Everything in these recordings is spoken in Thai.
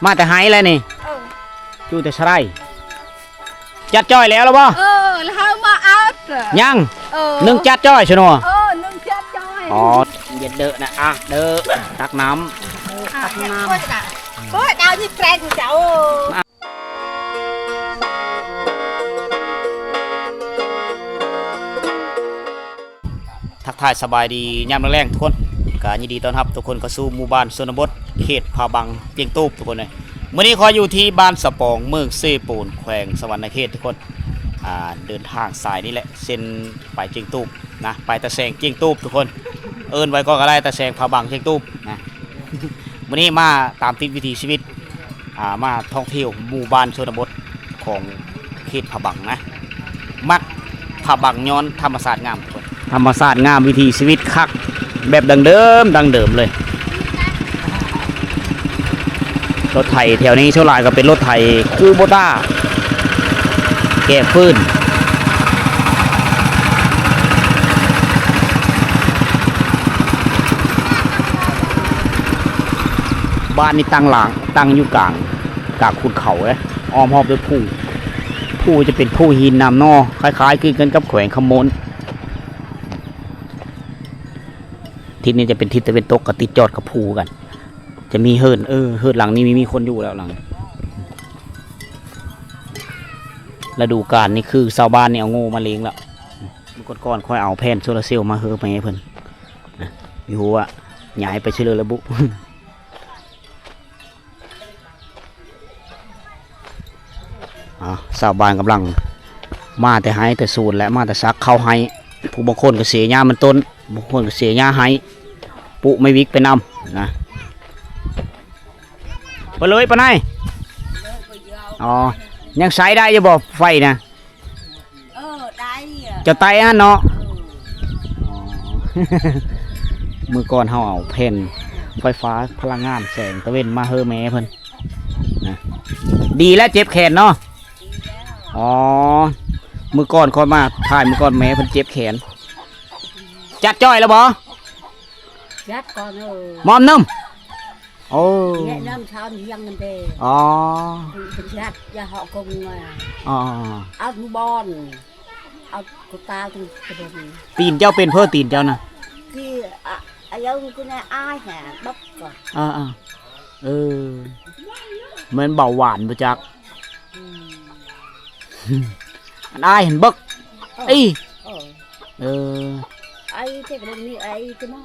มาแต่ไห้แล้วนี่จูแต่ชะไรจัดจ้อยแล้วหรอบ่แล้วเขามาเอายังนึ่งจัดจ้อยชโนนึ่งจัดจ้อยอ๋อเย็นเด้อนะเด้อตักน้ำก็ดาวที่แปลงเจ้าทักทายสบายดียามแรงๆทุกคนก็ยินดีต้อนรับทุกคนเข้าสู่หมู่บ้านชนบทเขตผาบังเปียงตูบทุกคนเลยวันนี้ขออยู่ที่บ้านสะปองเมืองเซปูนแขวงสวรรณเขตทุกคนเดินทางสายนี่แหละเส้นไปเจียงตูบนะไปตะแสงเจียงตูบทุกคนเอิ้นไว้ก็อะไรตะแสงผาบังเจียงตูบนะวันนี้มาตามติดวิถีชีวิตมาท่องเที่ยวหมู่บ้านชนบทของเขตผาบังนะมักผาบังย้อนธรรมศาสตร์งามทุกคนธรรมศาสตร์งามวิถีชีวิตคักแบบดังเดิมเลยรถไถแถวนี้เท่าไหร่ก็เป็นรถไถคูโบต้าแก่ฟื้นบ้านนี้ตั้งอยู่กลางขุนเขาอ้อมรอบด้วยผู้จะเป็นผู้หินนำนอคล้ายๆคือกันกับแขวงขมนทิศนี้จะเป็นทิศตะวันตกกับติดจอดกับภูกันจะมีเฮิร์นหลังนี้มีคนอยู่แล้วหลังฤดูกาลนี่คือชาวบ้านนี่เอางูมาเลี้ยงแล้วก่อนค่อยเอาแผ่นโซลาเซลล์มาเฮิร์ไปให้เพิ่นอยู่ว่าย้ายไปเชื่อระบุชาวบ้านกำลังมาแต่ไห้แต่สูตรและมาแต่ซักเข้าไห้ผู้บางคนก็เสียหญ้ามันต้นบางคนก็เสียหญ้าไห้ปุไม่วิกไปนำนะไปเลยปะนายอ๋อยังใช้ได้จะบอกไฟนะได้จะไตอ่ะเนาะมือก่อนเขาเอาเพนไฟฟ้าพลังงานแสงตะเวนมาเฮอแม่เพิ่นนะดีแล้วเจ็บแขนเนาะอ๋อมือก่อนคอยมาถ่ายมือก่อนแม่เพิ่นเจ็บแขนจัดจ้อยแล้วบ่จัดก่อนมอมนุ่มโอ้แนะนำชาวยังกันเด้อ๋อเป็นจัดอย่าเหาะกงมาอ๋อเอาบอลเอากุตาตุกระดมตีนเจ้าเป็นเพื่อตีนเจ้านะคืออายุคุณนายอ้ายแห่บักก่อนเหมือนเบาหวานประจักอันอ้ายเห็นบักไอ้ไอ้เทคโนโลยีไอ้จะมา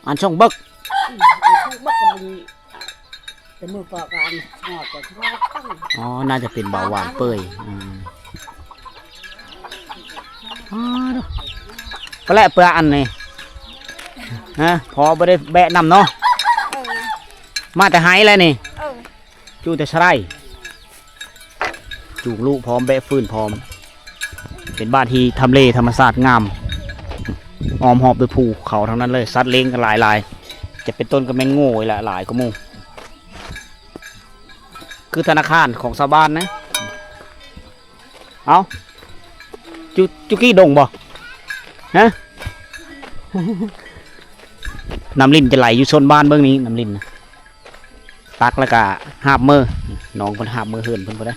อันช่องบักบักกับมึงแต่มือปอกกันหอดแต่ที่ว่าตั้งอ๋อน่าจะเป็นเบาหวานเปื่อยก็แหละเปลือกอันนี้ฮะพอไม่ได้แบะนำเนาะมาแต่ไห้แล้วนี่จูแต่ชะไรจูกลูกพร้อมแบะฟื้นพร้อมเป็นบ้านที่ทำเลธรรมศาสตร์งามอ้อมหอบด้วยภูเขาทั้งนั้นเลยซัดเล้งกันหลายจะเป็นต้นกระเม็นโง่แหละหลายก็มูคือธนาคารของชาวบ้านนะเอาจุกี้ดงบ่ฮะน้ำลิ้นจะไหลอยู่ชนบ้านเบื้องนี้น้ำลิ้นนะตักแล้วก็หาบมือน้องคนหาบมือเหินเพิ่นก็ได้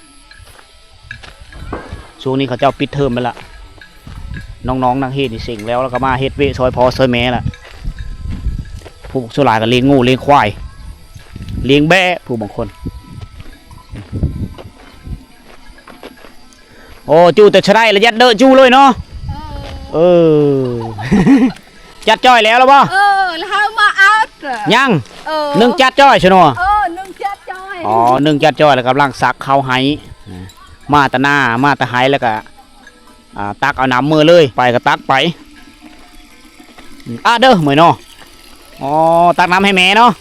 ช่วงนี้เขาเจ้าปิดเทอมไปละน้องนักเฮ็ดนี่เสิ่งแล้วก็มาเฮ็ดเวซอยพอซอยแม่ละผู้ส่วนหลายก็เลี้ยงงูเลี้ยงควายเลี้ยงแบะผู้บางคนโอ้จูแต่ชะได้ละยัดเด้อจูเลยเนาะจัดจ้อยแล้วหรอบ่แล้วเขามาเอายังนึ่งจัดจ้อยชโนนึ่งจัดจ้อยอ๋อนึ่งจัดจ้อยแล้วกำลังซักเข้าไห้มาตะหน้ามาตะไห้แล้วก็ตักเอาน้ำมือเลยไปก็ตักไปเด้อเหมือนเนาะอ๋อตักน้ำให้แม่เนาะ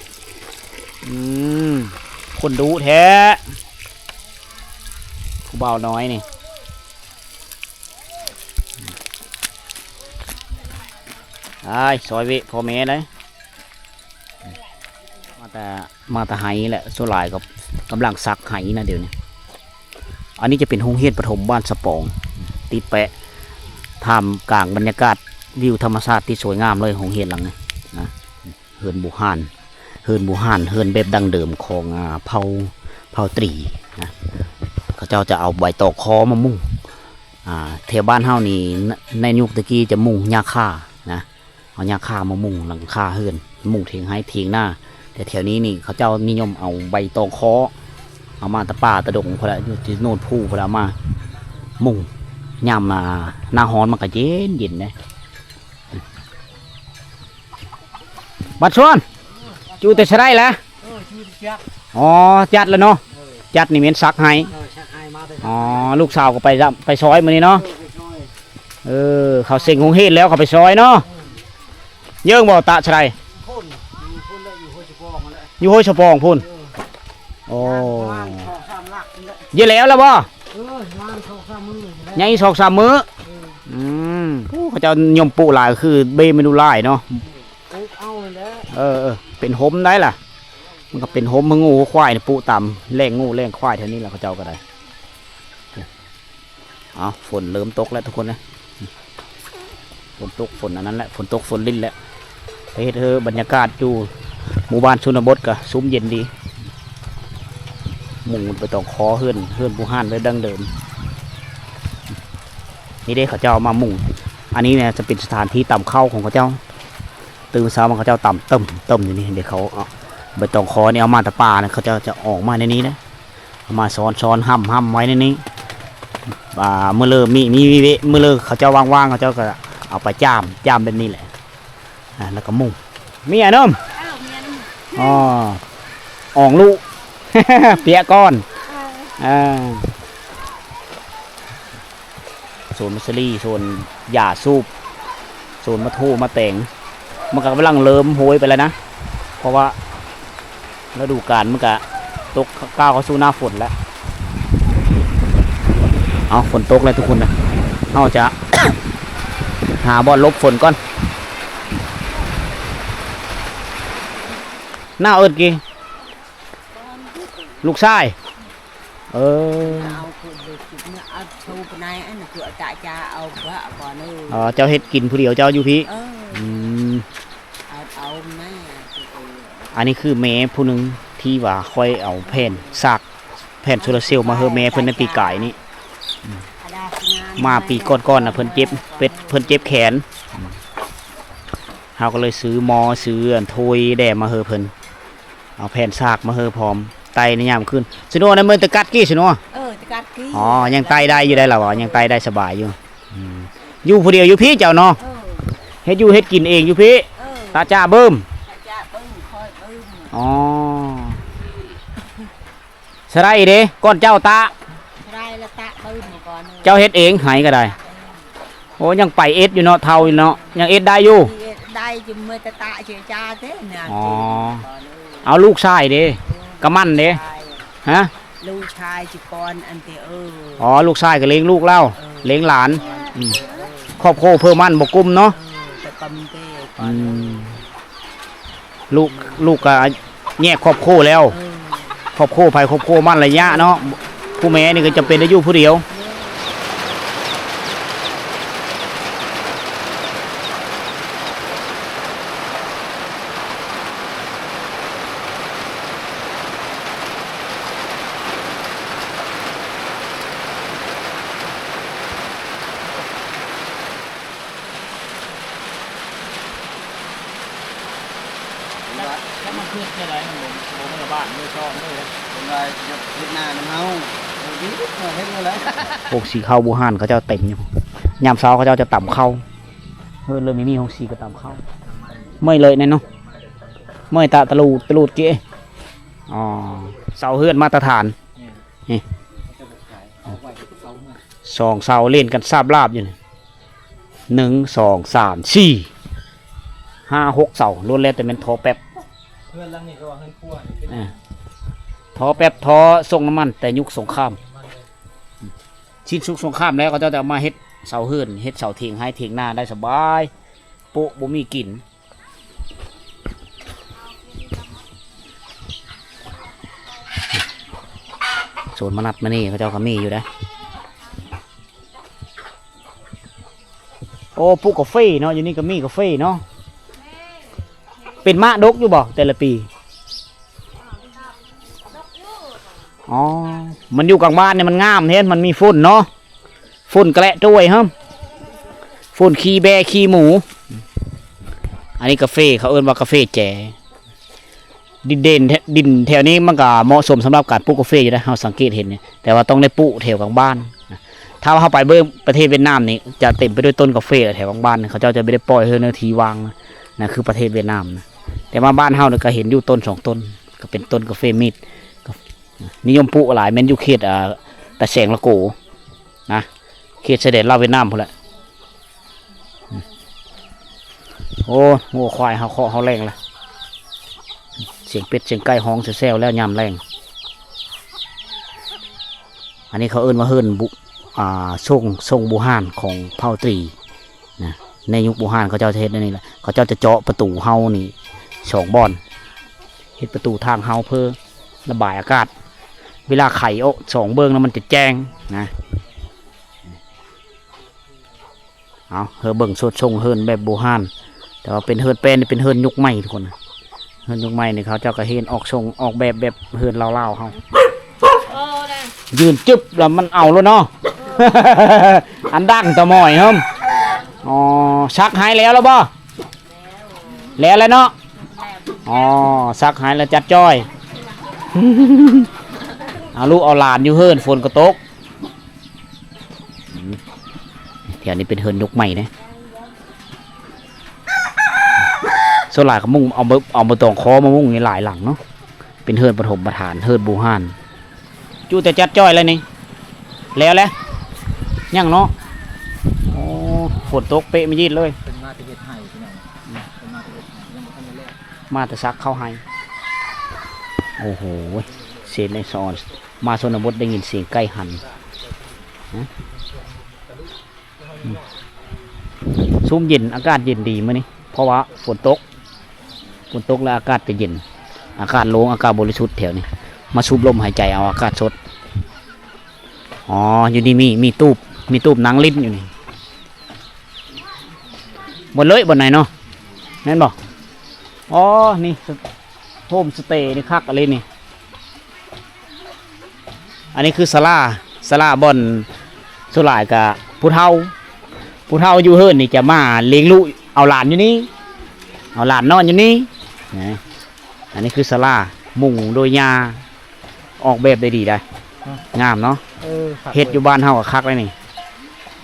คนดูแท้ผู้เบาน้อยนี่ซอยวิพ่อแม่เลยมาแต่ไหแหละส่วนหลายกับกำลังซักไหนะเดี๋ยวนี้อันนี้จะเป็นโรงเรียนประถมบ้านสะปองติดแปะทำกลางบรรยากาศวิวธรรมชาติที่สวยงามเลยโรงเรียนหลังนี้นะเฮือนบุหาน เฮือนบูฮานเฮือนแบบดั้งเดิมของเผ่าตรีนะเขาเจ้าจะเอาใบตอกคอมามุ่งแถวบ้านเฮานี่ในยุคตะกี้จะมุ่งหญ้าค่านะเอาหญ้าค่ามามุ่งหลังคาเฮือนมุ่งเถียงให้เถียงหน้าแต่แถวนี้นี่เขาเจ้านิยมเอาใบตอกคอเอามาตะป่าตะดงพอละอยู่ที่โน่นผู้พอละมามุ่งยามหน้าฮ้อนมันก็เย็นเย็นนะบัดชวนจูแต่ใช้ได้แล้วอ๋อจัดแล้วเนาะจัดนี่เหม็นซักให้อ๋อลูกสาวก็ไปซอยมื้อนี้เนาะเขาเซ็งคงเฮ็ดแล้วเขาไปซอยเนาะเยิ่งบ่ตะใช่อยู่ห้วยสะปองพุ่นโอ้เยอะแล้วบ่ยังอีก2-3 มื้อเขาจะยมปูหลายคือเบเมนูลายเนาะเป็นหมได้ล่ะมันก็เป็นหมงูควายปูต่ำแรงงูแรงควายเท่านี้แหละเขาเจ้าก็ได้ฝนเริ่มตกแล้วทุกคนนะฝนตกฝนอันนั้นแหละฝนตกฝนลิ้นแล้วไปเฮ็ดบรรยากาศอยู่หมู่บ้านชนบทก็ซุ้มเย็นดีมุงไปต้องคอเฮือนบูฮานไว้ดั้งเดิมนี่ได้เขาเจ้ามามุงอันนี้เนี่ยจะเป็นสถานที่ต่ำเข้าของเขาเจ้าตื่นเช้ามาเขาเจ้าต่ำต้มอยู่นี่เดี๋ยวเขาใบตองคอเนี่ยเอามาตะปาเนี่ยเขาจะออกมาในนี้นะเอามาซ้อนห้ำไว้ในนี้เมื่อเลิกมีเมื่อเลิกเขาเจ้าว่างๆเขาเจ้าก็เอาไปจ้ามแบบนี้แหละแล้วก็มุงมีอะไรน้อมอ่องลูก เปียก้อนโซนมัสลี่โซนหญ้าสูบโซนมะทูมะแตงมันก็กำลังเริ่มโหยไปแล้วนะเพราะว่าฤดูกาลมันก็ตกก้าวเข้าสู่หน้าฝนแล้วฝนตกแล้วทุกคนนะเราจะ หาบ่อนลบฝนก่อนหน้าเอิดกี่ลูกชายเจ้าเฮ็ดกินผู้เดียวเจ้าอยู่พี่อันนี้คือแม่ผู้หนึ่งที่ว่าคอยเอาแผ่นโซลาร์เซลล์มาเฮอแม่เพิ่นในปีกายนี้มาปีก่อนๆนะเพิ่นเจ็บแขนเราก็เลยซื้อโทยแด่มาเฮอเพิ่นเอาแผ่นซากมาเฮอพร้อมไตในยามขึ้นสนุกนะเมื่อตะกัดกี้สนุกตะกัดกี้ยังไตได้อยู่ได้หรอวะยังไตได้สบายอยู่ผู้เดียวอยู่พี่เจ้าเนาะเฮ็ดกินเองอยู่พี่ตาจ่าเบิ่มสไลด์เด้ก้อนเจ้าตาเจ้าเฮ็ดเองหายก็ได้โอ้ยังไปเอ็ดอยู่เนาะเท่าอยู่เนาะยังเอ็ดได้อยู่ได้จุ่มมือตาเฉียจ้าเท่เนี่ยเอาลูกชายเด้กระมั่นเด้ฮะลูกชายจิกรอันเตลูกชายก็เลี้ยงลูกเล่าเลี้ยงหลานครอบครัวเพิ่มมั่นบกุมเนาะลูกก็แยกครอบครัวแล้วครอบครัวไปครอบครัวมั่นระยะเนาะผู้แม่นี่ก็จะเป็นได้อยู่ผู้เดียวมันเพื่อนแค่ไรผมมาบ้านไม่ชอบเลยเป็นไรเฮ็ดหน้ามันเฮาเฮ็ดเลยพวกสีข้าวบูฮานเขาจะเต็มอยู่ยามเช้าเขาจะต่ำเข้าเลยไม่มีของสีก็ต่ำเข้าไม่เลยเนี่ยเนาะไม่ตะลูดเก๋เสาเฮือนมาตรฐานนี่2 เสาเล่นกันซาบลาบอยู่1 2 3 4 5 6 เสาล้วนแล้วแต่เป็นทอแป๊บทอแป๊บทอส่งน้ำมันแต่ยุคสงครามชิ้นสุกสงครามแล้วก็จะมาเฮ็ดเสาเฮือนเฮ็ดเสาเถียงให้เถียงหน้าได้สบายปุ๊บ่มีกลิ่นโซนมนัดมานี่เขาเจ้าก็มีอยู่นะโอ้ปลูกกาแฟเนาะอยู่นี่ก็มีกาแฟเนาะเป็นมะดกอยู่บ่แต่ละปี อ๋อมันอยู่กลางบ้านเนี่ยมันงามเห็นมันมีฝุ่นเนาะฝุ่นแกละด้วยฮะฝุ่นขี้แบขี้หมูอันนี้กาแฟเขาเอิ้นว่ากาแฟแจดินแถวนี้มันก็เหมาะสมสำหรับการปลูกกาแฟอยู่นะเราสังเกตเห็นเนี่ยแต่ว่าต้องได้ปลูกแถวกลางบ้านถ้าเข้าไปเบิ่งประเทศเวียดนามนี่จะเต็มไปด้วยต้นกาแฟแถวกลางบ้านเขาเจ้าจะไม่ได้ปล่อยให้เนื้อทีวางนะคือประเทศเวียดนามนะแต่มาบ้านเฮาเนี่ยก็เห็นอยู่ต้น2 ต้นก็เป็นต้นกาแฟมีดนิยมปลูกหลายแม้นอยู่เขตตะแสงละโกนะเขตชายแดนลาวเวียดนามพุ่นแหละโอ้งัวควายเฮาแรงละเสียงเป็ดเสียงไก่ฮ้องแซวๆแล้วยามแรงอันนี้เขาเอิ้นว่าเฮิรนบุทรงบูฮานของเผ่าตรีนะในยุคบูฮานเขาเจ้าเฮ็ดนี่แหละเขาเจ้าจะเจาะประตูเฮานี่2 บ่อนเฮ็ดประตูทางเฮาเพื่อระบายอากาศเวลาไข่โอ้2 เบิ้งแล้วมันจะแจ้งนะเอาเฮอเบิ่งสดทรงเฮิรนแบบบูฮานแต่ว่าเป็นเฮิรนเป็นเป็นเฮิรนยุคใหม่ทุกคนเฮิรนยุคใหม่นี่เขาเจ้าก็เฮ็ดออกทรงออกแบบเฮิรนลาวๆเฮายืนจึ๊บแล้วมันเอาแล้วเนาะ อันดังตะหมอยครับอ๋อซักหายแล้วบ่แล้วเนาะอ๋อซักหายแล้วจัดจ้อย เอาลูกเอาหลานอยู่เฮิรนฝนก็ตกแถวนี้เป็นเฮิรนยุคใหม่นะส่วนหลายเขามุ่งเอามาตองคอมามุ่งในหลายหลังเนาะเป็นเฮิรนปฐมประธานเฮิรนบูฮานจู่แต่จัดจ้อยเลยนี่แล้วยังเนาะโอ้ฝนตกเป๊ะไม่ยืดเลยเป็นมาแต่เฮ็ดไห้พี่น้องเป็นมาแต่เฮ็ดไห้ยังบ่ทันได้แลมาแต่ซักเข้าไห้โอ้โหเสียงในซอนมาชนบทได้ยินเสียงใกล้หันซุ่มเย็นอากาศเย็นดีมื้อนี้เพราะว่าฝนตกแล้วอากาศจะเย็นอากาศโล่งอากาศบริสุทธิ์แถวนี้มาสูบลมหายใจเอาอากาศสดอ๋ออยู่นี่มีตูบหนังลิ้นอยู่นี่บนเลยบนไหนเนาะแม่นบอกอ๋อนี่โฮมสเตย์นี่คักอะไรนี่อันนี้คือศาลาบอนสุหลายกับผู้เฒ่าอยู่เฮิรนนี่จะมาเลี้ยงลูกเอาหลานอยู่นี่เอาหลานนอนอยู่นี่อันนี้คือศาลามุงโดยยาออกแบบได้ดีได้งามเนาะเฮ็ดอยู่บ้านเฮากับคักเลยนี่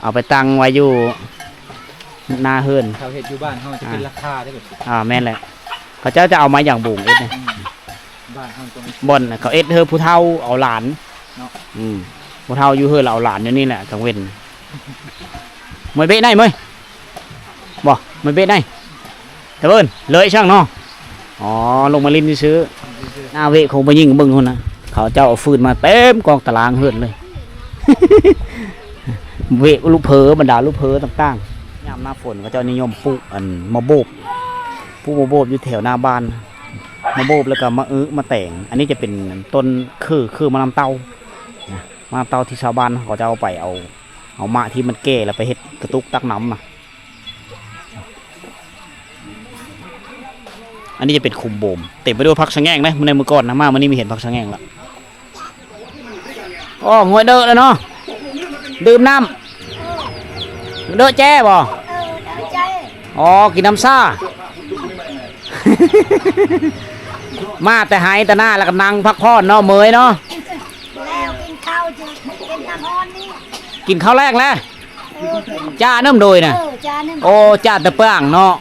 เอาไปตั้งไว้อยู่หน้าเฮิรนเขาเฮ็ดอยู่บ้านเฮาจะเป็นราคาได้แบบแม่นแหละเขาเจ้าจะเอาไม้อย่างบุงเอ็ดเนี่ยบ้านเฮาตรงบ่อนเขาเอ็ดเฮอผู้เฒ่าเอาหลานเนาะผู้เฒ่าอยู่เฮิรนเอาหลานอยู่นี่แหละกลางเว้นมวยเบ๊ะได้มั้ยบ่มวยเบ๊ะได้แต่เบิ่นเลยช่างเนาะอ๋อลงมาลิ้นซื้อหน้าเวคงไปยิงเบิ่งคนนะเขาเจ้าเอาฟืนมาเต็มกองตารางเฮิรนเลย เวลูกเพอบรรดาลูกเพอต่างๆยามหน้าฝนเขาเจ้านิยมปลูกมะโบบอยู่แถวหน้าบ้านมะโบบแล้วก็มะแต่งอันนี้จะเป็นต้นคือมะนาวเต้ามะนาวเต้าที่ชาวบ้านเขาจะเอาไปเอามะที่มันแก่แล้วไปเฮ็ดกระตุกตักน้ำอันนี้จะเป็นคุมโบมเต็มไปด้วยผักสะแง่งนะในมือก่อนนะมันนี่มีเห็นผักสะแง่งละอ๋อหวยเด้อแล้วเนาะดื่มน้ำเด้อแจ้บ่อ๋อกินน้ำซ่า มาแต่หายแต่หน้าแล้วก็นั่งพักผ่อนเนาะเมยเนาะแล้วกินข้าวกินน้ำร้อนนี่กินข้าวแรกแล้วจ้าน้ำโดยนะโอ้จ้าแต่เปลืองเนาะ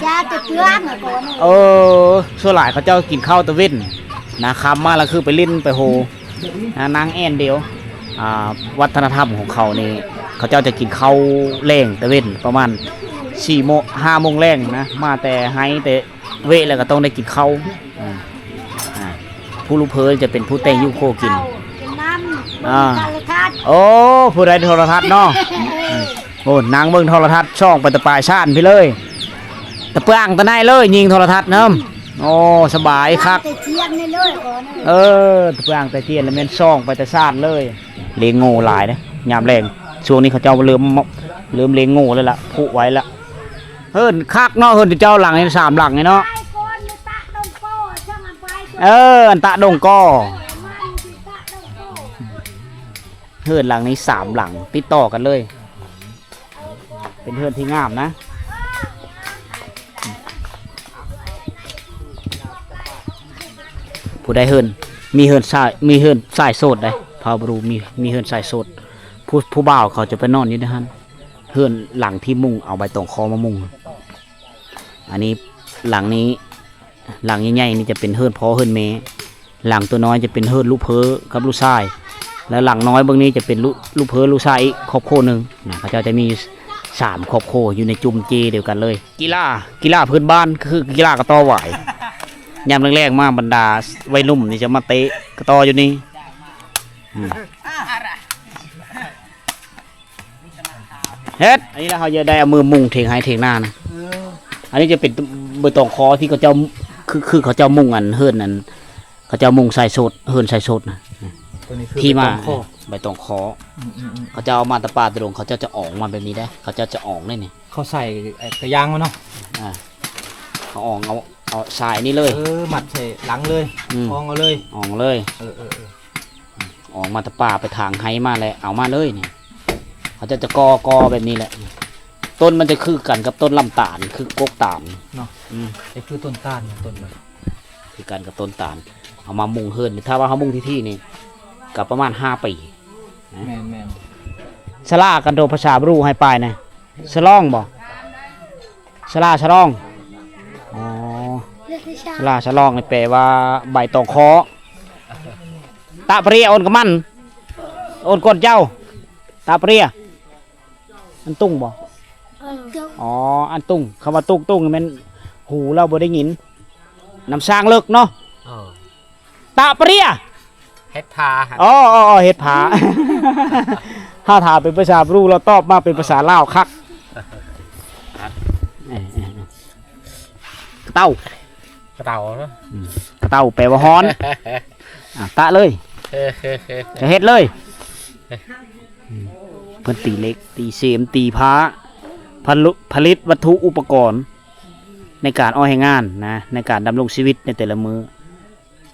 จ้าแต่เปลืองส่วนหลายเขาเจ้ากินข้าวตะเว้นนะคำมาแล้วคือไปลิ้นไปโฮนางแอนเดียววัฒนธรรมของเขานี่เขาเจ้าจะกินข้าวแรงตะเว้นประมาณ4 โมง 5 โมงแรงนะมาแต่ไฮแต่เวแล้วก็ต้องได้กินข้าวผู้ลูกเพอจะเป็นผู้แต่งยุโคกินโอ้ผู้ใดโทรทัศน์เนาะโอ้นางเบิ่งโทรทัศน์ช่องไปตะปายชาติพี่เลยตะเปื้องตะไนเลยยิงโทรทัศน์เนาะโอ้สบายครับตะเปื้องตะเทียนแล้วแม่นช่องไปตะชาติเลยเลี้ยงงูหลายนะยามแรงช่วงนี้เขาเจ้าเริ่มเลี้ยงงูแล้วล่ะผูกไว้ละเฮิรนคักเนาะเฮิรนเจ้าหลังนี่3 หลังนี่เนาะ อันตะดงก็เฮือนหลังนี้3หลังติดต่อกันเลย เป็นเฮือนที่งามนะผู้ใดเฮือนมีเฮือนสายโสดได้พาวบรูมีเฮือนสายโสดผู้บ่าวเขาจะไปนอนอยู่ในนั้นเฮือนหลังที่มุงเอาใบตองคอมามุงอันนี้หลังนี้หลังใหญ่ๆนี่จะเป็นเฮือนพ่อเฮือนแม่หลังตัวน้อยจะเป็นเฮือนลูกเพอกับลูกชายแล้วหลังน้อยเบื้องนี้จะเป็นลูกเพอลูกชายอีกครอบครัวหนึ่งนะเขาจะมี3ครอบครัวอยู่ในจุมเจเดียวกันเลยกีฬาพื้นบ้านก็คือกีฬากระต่อหวายยามแรกๆมาบรรดาวัยรุ่มนี่จะมาเตะกระต่ออยู่นี่เฮ็ดอันนี้นะเขาจะได้เอามือมุงเถียงให้เถียงหน้านะอันนี้จะเป็นใบตองคอที่เขาเจ้าคือเขาเจ้ามุงอันเฮิร์นอันเขาเจ้ามุงใส่โซดเฮิร์นใส่โซดนะที่มาใบตองคอเขาจะเอามาตะปาตรงเขาจะออกมาแบบนี้ได้เขาจะออกได้เนี่ย เขาใส่กระยางมาเนาะ เขาออกเอาสายนี่เลยหมัดใส่หลังเลยออกเอาเลยออกเลยออกมาตะปาไปทางไฮมาเลยเอามาเลยเนี่ยเขาจะกอแบบนี้แหละต้นมันจะคือกันกับต้นลำตาลคือกกตาลเนาะไอ้คือต้นตาลต้นมันคือกันกับต้นตาลเอามามุงเฮิร์นถ้าว่าเขามุงที่นี่กับประมาณ5 ปีแม่สลากันโดภาษาบรูให้ไปนะสลองบอกสลองอ๋อสลองนี่แปลว่าใบตองคอตาเปรียโอนกับมันโอนกดเจ้าตาเปรียอันตุ้งบ่อ๋ออันตุ้งคำว่าตุ้งมันหูเราบ่ได้ยินน้ำสร้างเลิกเนาะตาเปรียเฮ็ดพาอ๋อเฮ็ดผาถ้าถามเป็นภาษาบรูเราตอบมาเป็นภาษาลาวคักกระเต้าแปลว่าฮ้อนตะเลยจะเฮ็ดเลยเพิ่นตีเล็กตีเสียมตีพ้าผลิตวัตถุอุปกรณ์ในการอ้อยให้งานนะในการดำรงชีวิตในแต่ละมือ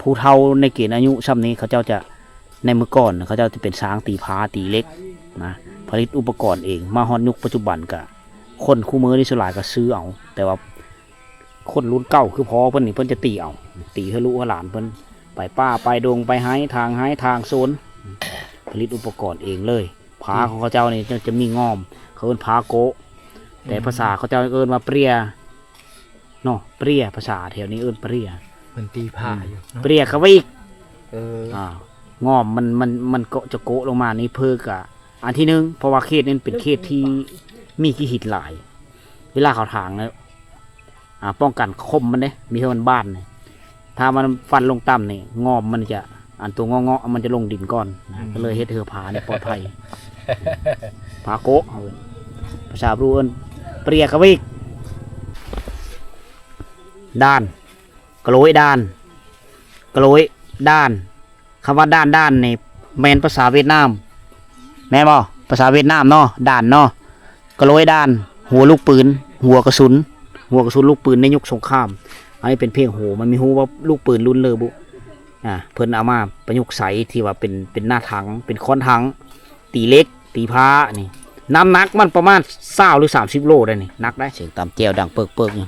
ผู้เฒ่าในเกณฑ์อายุซ้ำนี้เขาเจ้าจะในมือก่อนเขาเจ้าจะเป็นช้างตีพ้าตีเล็กนะผลิตอุปกรณ์เองมาฮอดยุคปัจจุบันก็คนคู่มือที่สลายก็ซื้อเอาแต่ว่าคนรุ่นเก่าคือพอเพิ่นนี่เพิ่นจะตีเอาตีให้ลูกให้หลานเพิ่นไปป้าไปดงไปไห้ทางโซนผลิตอุปกรณ์เองเลยผาของเขาเจ้านี่จะมีงอมเขาเอิ้นผาโกแต่ภาษาเขาเจ้าเอิ้นว่าเปรียเนาะเปรียภาษาแถวนี้เอิ้นเปรียมันตีผ้าอยู่เปรียเขาไว้อีกงอมมันก็จะโกะลงมานี่เพื่อกะอันที่หนึ่งเพราะว่าเขตนี้เป็นเขตที่มีขี้หินหลายเวลาเขาถางแล้วป้องกันคมมันเนี่ยมีเท่ามันบ้านเนี่ยถ้ามันฟันลงต่ำเนี่ยงอมมันจะอันตัวงอมันจะลงดินก่อนก็เลยเฮ็ดเถือผาเนี่ยปลอดภัยผาโกะภาษาบรูเอิ้นเปรียเขาไว้อีกด้านกระโหลยด้านคำว่าด้านในแมนภาษาเวียดนามแม่นบ่ภาษาเวียดนามเนาะด้านเนาะกระโหลยด้านหัวลูกปืนหัวกระสุนลูกปืนในยุคสงครามอันนี้เป็นเพียงโหมันมีหูว่าลูกปืนรุ่นเลอบุเพิ่นเอามาประยุกต์ใส่ที่ว่าเป็นหน้าถังเป็นค้อนถังตีเล็กตีพ้านี่น้ำหนักมันประมาณ20 หรือ 30 โลได้นี่นักได้เสียงตามแจวดังเปิกนี่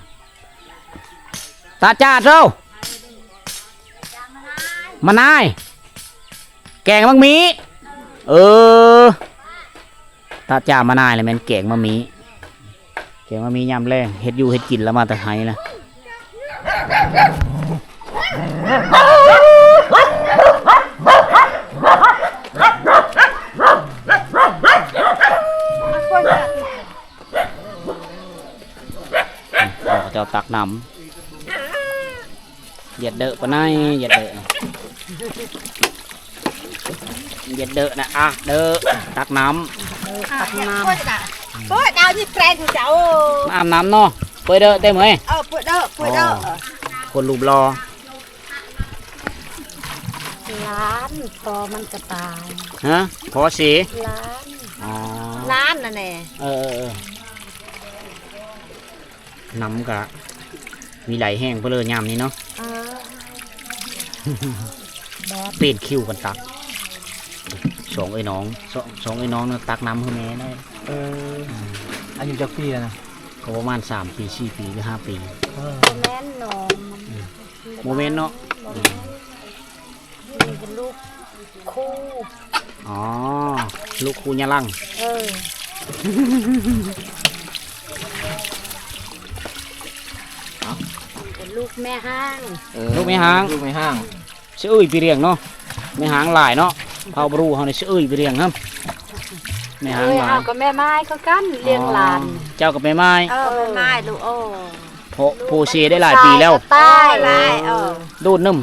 ตาจ้าเจ้ามานายแกงมังมีตาจ้ามานายเลยแม่นแกงมังมียำแรงเฮ็ดอยู่เฮ็ดกินแล้วมาแต่ไห้นะเจ้าตักน้ำเหยียดเดอะปะนายเหยียดเดอะนะเดอะตักน้ำBố đau như pren của cháu. Năm nó. Bơi đỡ tem ơi. Bơi đỡ. Con lùm lo. Lán toมันกระต่าย ฮะพอสิล้านน่ะแน่น้ำกะมีไหลแห้งเพื่อเลยยามนี้เนาะ เป็นคิวกันตักสองไอ้น้องสองไอ้น้องนะตักน้ำให้แม่ได้ อายุจักปีแล้วนะ ก็ประมาณ3 ปี4 ปีหรือ5 ปี แม่นหนอม โมเมนต์เนาะ มีเป็นลูกคู่ อ๋อลูกครูยะลัง เป็นลูกแม่ห้าง ลูกไม่หาง ลูกไม่ห้าง ชื่อเอ้ยไปเรียงเนาะไม่หางหลายเนาะเผาบรูเขาในชื่อเอ้ยไปเรียงครับไม่หางหลาย เอากับแม่ไม้เขากันเลี้ยงหลาน เจ้ากับแม่ไม้ แม่ไม้ลูกโพเชได้หลายปีแล้ว ตายหลาย ดูดนึ่ม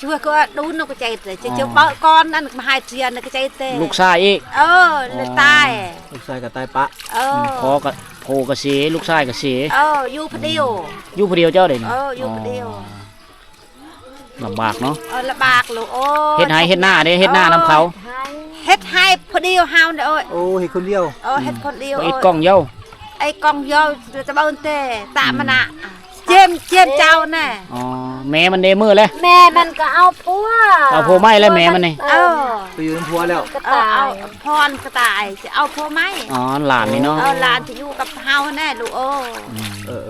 ช่วยก็ดูนกใจเตะจะเบาก้อนนั่นมาหายเจียนกใจเตะ ลูกชายอีก เลยตาย ลูกชายกับตายปะ พอกับโพกับเสลูกชายกับเส อยู่พอดียว อยู่ผู้เดียวเจ้าเด่น อยู่พอดียว ลำบากเนาะ ลำบากลูกเฮ็ดให้เฮ็ดหน้าเด้เฮ็ดหน้านำเขา เฮ็ดให้พอดียวเฮาเด้อ โอ้เห็นคนเดียว เฮ็ดคนเดียว ไอ้กล้องเย้า ไอ้กองโยจะเบิ่งเตะตามันอะเจมเจ้าน่ะ อ๋อแม่มันเดมือเลย แม่มันก็เอาพัว เอาโพไม้แล้วแม่มันนี่ ไปอยู่น้ำพัวแล้ว ก็เอาพรกระต่ายจะเอาพัวไหม อ๋อหลานนี่เนาะ หลานจะอยู่กับเฮาแน่ลูกเออ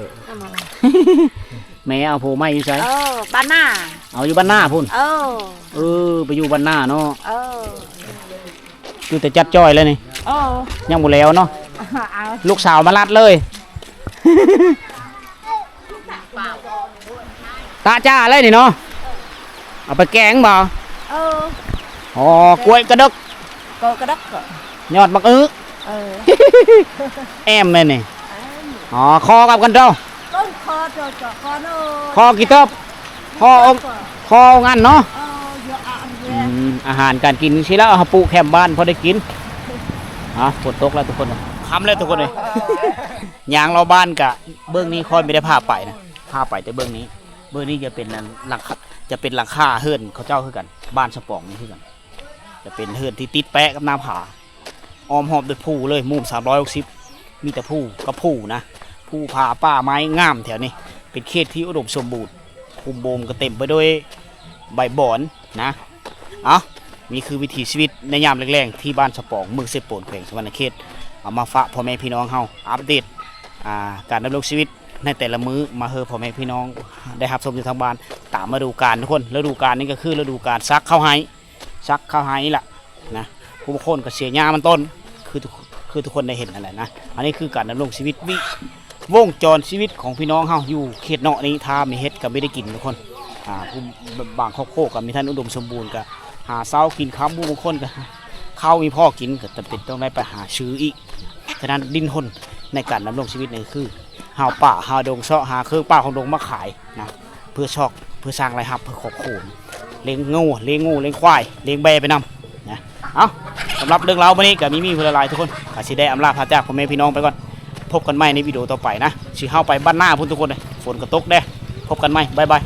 แม่เอาโพไม้อยู่ไส บ้านหน้า เอาอยู่บ้านหน้าพุ่นไปอยู่บ้านหน้าเนาะอยู่แต่จัดจ้อยเลยนี่ยังบ่แล้วเนาะลูกสาวมาลัดเลยตาจ้าเลยนี่เนาะเอาไปแกงบ่อ๋อกล้วยกระดก ก็กระดัก ยอดบักอื้อแอมเลยนี่อ๋อคอกับกันเจ้า ต้นคอเจ้าคอโน คอกี่เติบคอองคองันเนาะอาหารการกินสิแล้วเอาปูแคมบ้านพอได้กินฝนตกแล้วทุกคนทำเลยทุกคนเลยยางเราบ้านกะเบื้องนี้ค่อยไม่ได้พาไปนะพาไปแต่เบื้องนี้จะเป็นหลังจะเป็นหลังคาเฮือนเขาเจ้าคือกันบ้านสปองนี่คือกันจะเป็นเฮือนที่ติดแปะกับน้ำผาอ้อมหอบด้วยผู้เลยมุม360มีแต่ผู้กับผู้นะผู้ผาป่าไม้งามแถวนี้เป็นเขตที่อุดมสมบูรณ์คุมโบมก็เต็มไปด้วยใบบอนนะนี่คือวิถีชีวิตในยามแรงๆที่บ้านสปองเมืองเซโปนแขวงสวรรณเขตเอามาฝากพ่อแม่พี่น้องเฮาอัปเดตการดำรงชีวิตในแต่ละมื้อมาเฮอพ่อแม่พี่น้องได้รับชมอยู่ทางบ้านตามฤดูกาลทุกคนฤดูกาลนี้ก็คือฤดูกาลซักข้าวไห้นี่แหละนะผู้บางคนก็เสียหญ้ามันต้นคือทุกคนได้เห็นนั่นแหละนะอันนี้คือการดำรงชีวิตวงจรชีวิตของพี่น้องเฮาอยู่เขตเนาะนี้ถ้ามีเฮ็ดก็ไม่ได้กินทุกคนผู้บางครอบครัวก็มีท่านอุดมสมบูรณ์ก็หาเช้ากินค่ำผู้บางคนก็ข้าวมีพ่อกินก็จำเป็นต้องได้ไปหาซื้ออีกฉะนั้นดิ้นรนในการดำรงชีวิตนี่คือหาป่าหาดงเสาะหาเครื่องป่าของดงมาขายนะเพื่อสร้างรายรับเพื่อครอบครัวเลี้ยงงูเลี้ยงควายเลี้ยงแบไปนำนะสำหรับเรื่องราววันนี้ก็มีเพื่อหลายทุกคนก็สิได้อำลาพาจากพ่อแม่พี่น้องไปก่อนพบกันใหม่ในวิดีโอต่อไปนะสิเฮาไปบ้านหน้าพุ่นทุกคนเลยฝนก็ตกเด้พบกันใหม่บ๊ายบาย